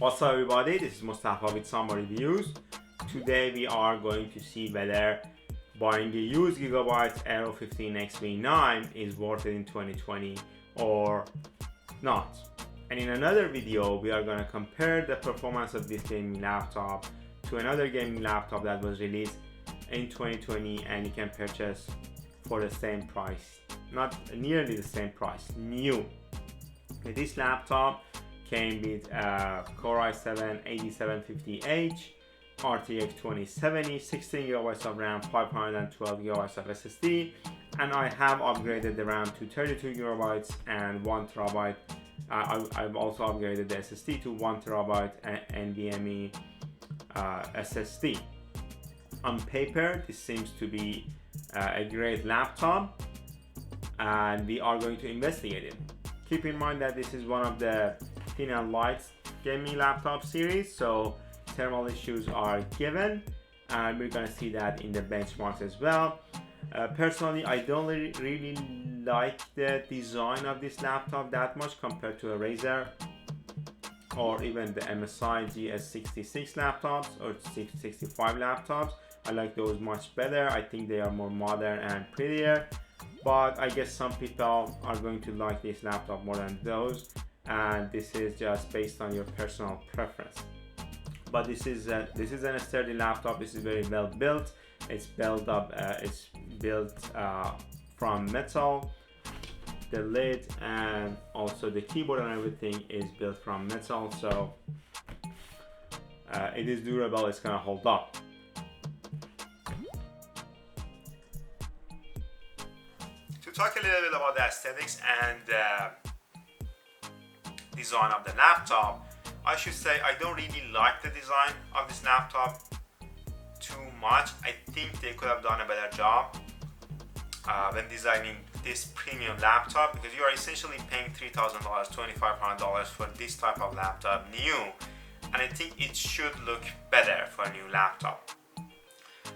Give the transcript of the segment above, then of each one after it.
What's up everybody, this is Mustafa with Summer Reviews. Today we are going to see whether buying a used Gigabyte Aero 15XV9 is worth it in 2020 or not. And in another video we are going to compare the performance of this gaming laptop to another gaming laptop that was released in 2020 and you can purchase for the same price, not nearly the same price, new. This laptop came with Core i7-8750H, RTX 2070, 16GB of RAM, 512GB of SSD, and I have upgraded the RAM to 32GB and 1TB. I've also upgraded the SSD to 1TB NVMe SSD. On paper, this seems to be a great laptop, and we are going to investigate it. Keep in mind that this is one of the thin and light gaming laptop series, so thermal issues are given, and we're going to see that in the benchmarks as well. Personally, I don't really like the design of this laptop that much compared to a Razer or even the MSI GS66 laptops or 665 laptops. I like those much better. I think they are more modern and prettier, but I guess some people are going to like this laptop more than those, and this is just based on your personal preference. But this is a sturdy laptop. This is very well built. It's built from metal. The lid and also the keyboard and everything is built from metal, so it is durable. It's gonna hold up. To talk a little bit about the aesthetics and design of the laptop, I should say I don't really like the design of this laptop too much. I think they could have done a better job when designing this premium laptop, because you are essentially paying $3,000, $2,500 for this type of laptop new, and I think it should look better for a new laptop.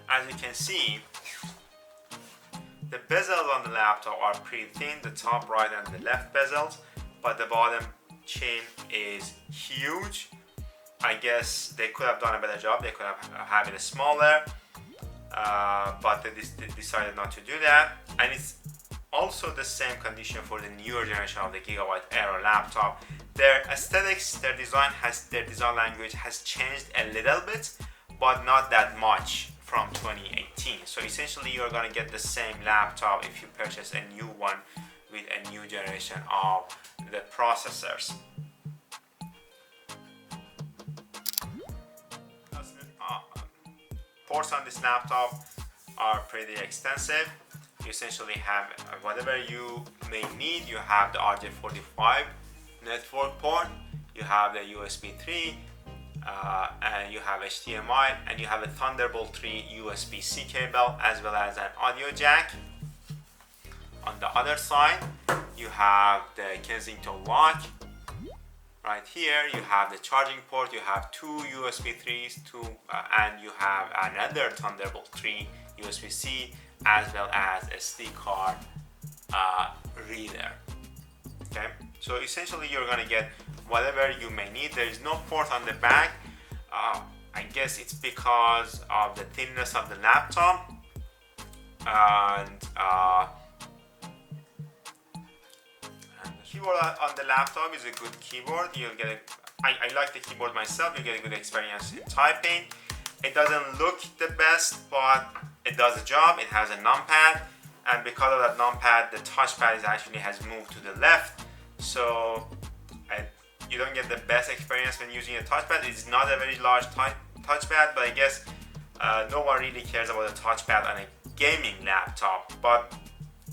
As you can see, the bezels on the laptop are pretty thin, the top right and the left bezels, but the bottom chin is huge. I guess they could have done a better job. They could have it smaller, but they decided not to do that. And it's also the same condition for the newer generation of the Gigabyte Aero laptop. Their aesthetics, their design language has changed a little bit, but not that much from 2018. So essentially you're going to get the same laptop if you purchase a new one with a new generation of the processors. Ports on this laptop are pretty extensive. You essentially have whatever you may need. You have the RJ45 network port, you have the USB 3, and you have HDMI, and you have a Thunderbolt 3 USB-C cable, as well as an audio jack. On the other side, you have the Kensington lock. Right here, you have the charging port. You have two USB 3s, and you have another Thunderbolt 3 USB-C, as well as a SD card reader. Okay, so essentially you're gonna get whatever you may need. There is no port on the back. I guess it's because of the thinness of the laptop, and the keyboard on the laptop is a good keyboard. You'll get I like the keyboard myself. You get a good experience in typing. It doesn't look the best, but it does the job. It has a numpad, and because of that numpad, the touchpad has moved to the left, so you don't get the best experience when using a touchpad. It's not a very large touchpad, but I guess no one really cares about a touchpad on a gaming laptop. But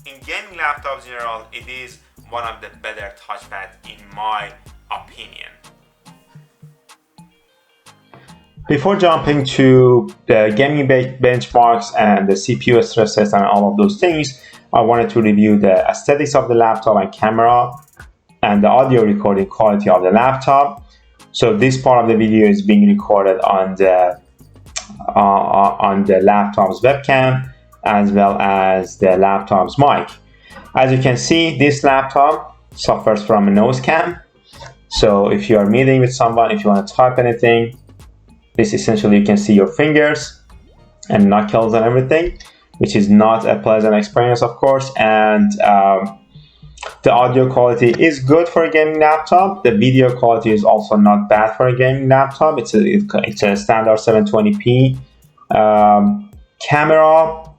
in gaming laptops in general, it is one of the better touchpads in my opinion. Before jumping to the gaming benchmarks and the CPU stress test and all of those things, I wanted to review the aesthetics of the laptop and camera and the audio recording quality of the laptop. So this part of the video is being recorded on the laptop's webcam as well as the laptop's mic. As you can see, this laptop suffers from a nose cam. So if you are meeting with someone, if you want to type anything, this essentially you can see your fingers and knuckles and everything, which is not a pleasant experience, of course. And the audio quality is good for a gaming laptop. The video quality is also not bad for a gaming laptop. It's a standard 720p camera,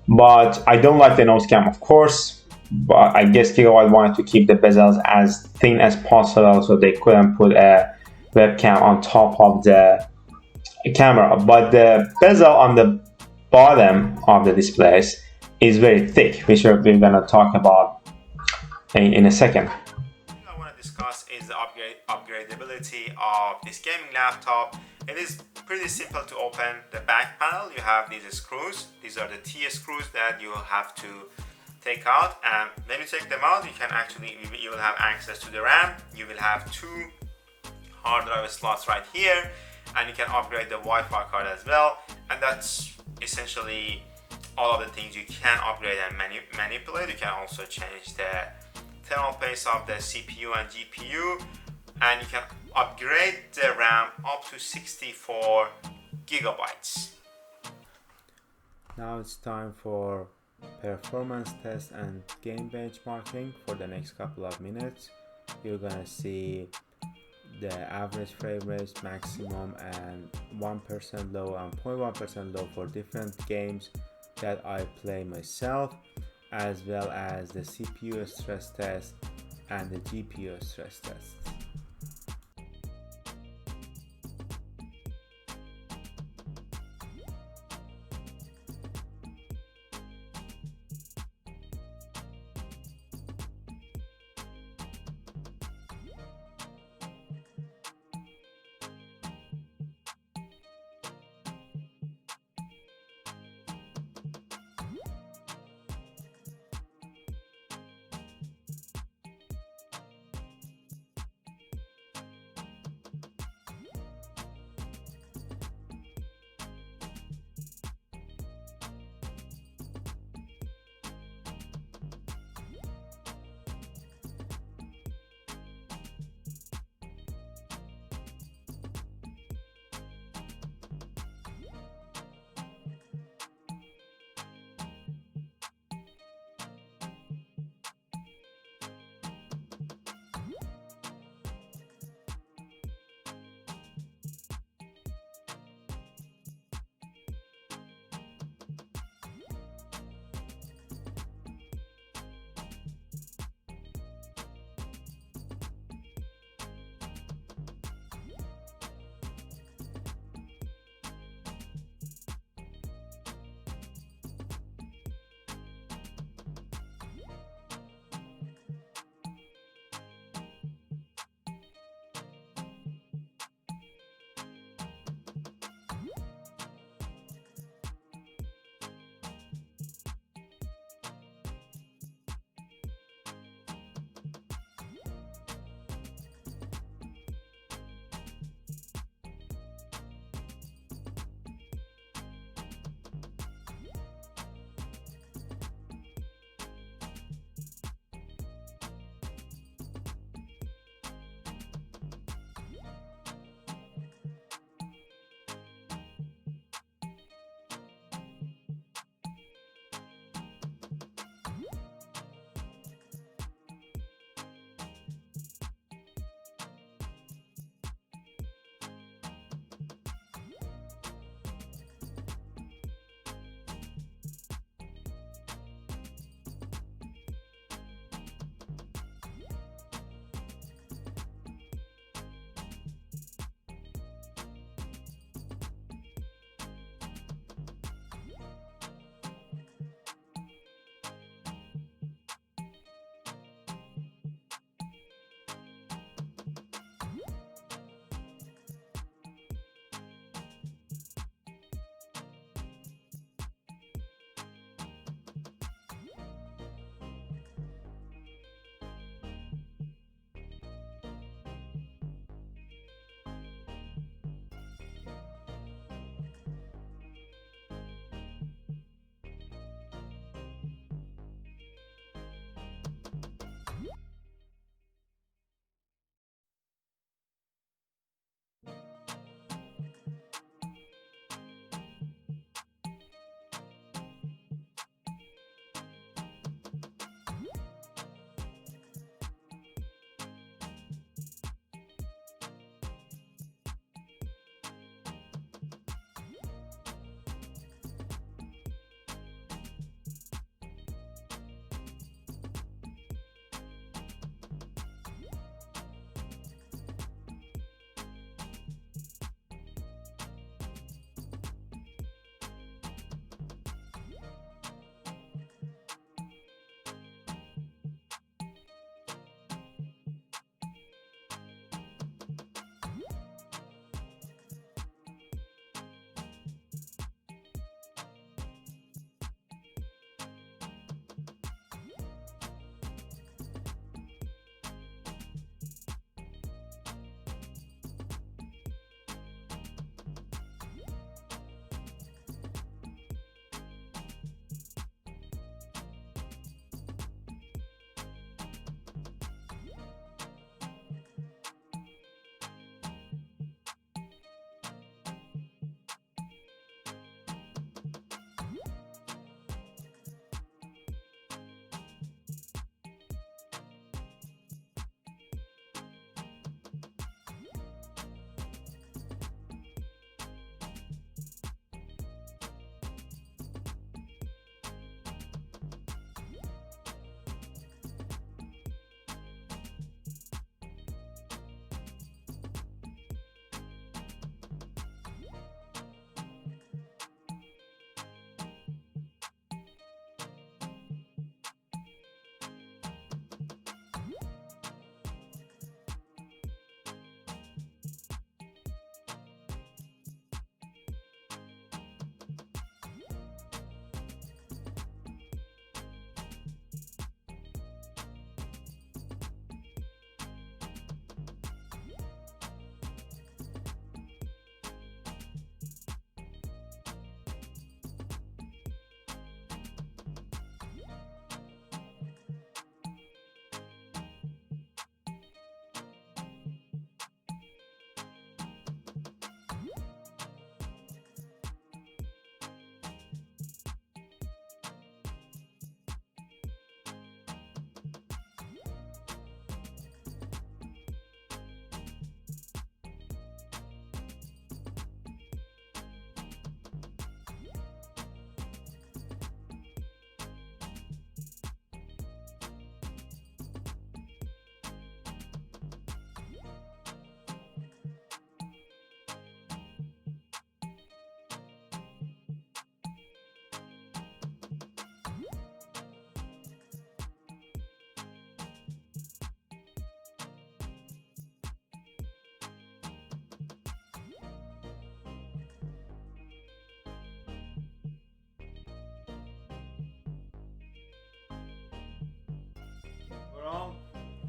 but I don't like the nose cam, of course. But I guess Gigabyte wanted to keep the bezels as thin as possible, so they couldn't put a webcam on top of the camera. But the bezel on the bottom of the displays is very thick, which we're going to talk about in a second. The thing I want to discuss is the upgradability of this gaming laptop. It is pretty simple to open the back panel. You have these screws. These are the T screws that you have to take out, and when you take them out, you will have access to the RAM. You will have two hard drive slots right here, and you can upgrade the Wi-Fi card as well. And that's essentially all of the things you can upgrade and manipulate. You can also change the thermal paste of the CPU and GPU, and you can upgrade the RAM up to 64 gigabytes. Now it's time for performance test and game benchmarking. For the next couple of minutes, you're gonna see the average frame rate, maximum, and 1% low and 0.1% low for different games that I play myself, as well as the CPU stress test and the GPU stress test.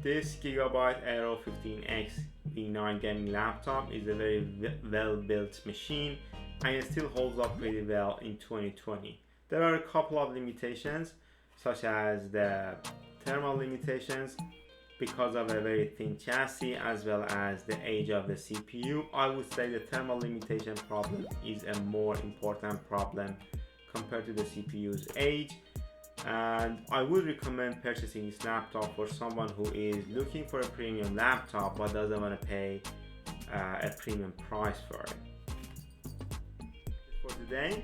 This Gigabyte Aero 15X V9 gaming laptop is a very well built machine and it still holds up pretty well in 2020. There are a couple of limitations, such as the thermal limitations because of a very thin chassis, as well as the age of the CPU. I would say the thermal limitation problem is a more important problem compared to the CPU's age, and I would recommend purchasing this laptop for someone who is looking for a premium laptop but doesn't want to pay a premium price for it. For today,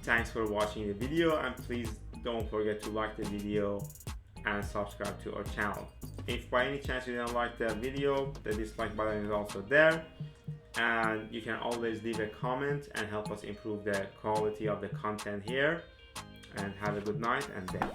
thanks for watching the video, and please don't forget to like the video and subscribe to our channel. If by any chance you didn't like the video, the dislike button is also there, and you can always leave a comment and help us improve the quality of the content here. And have a good night and day.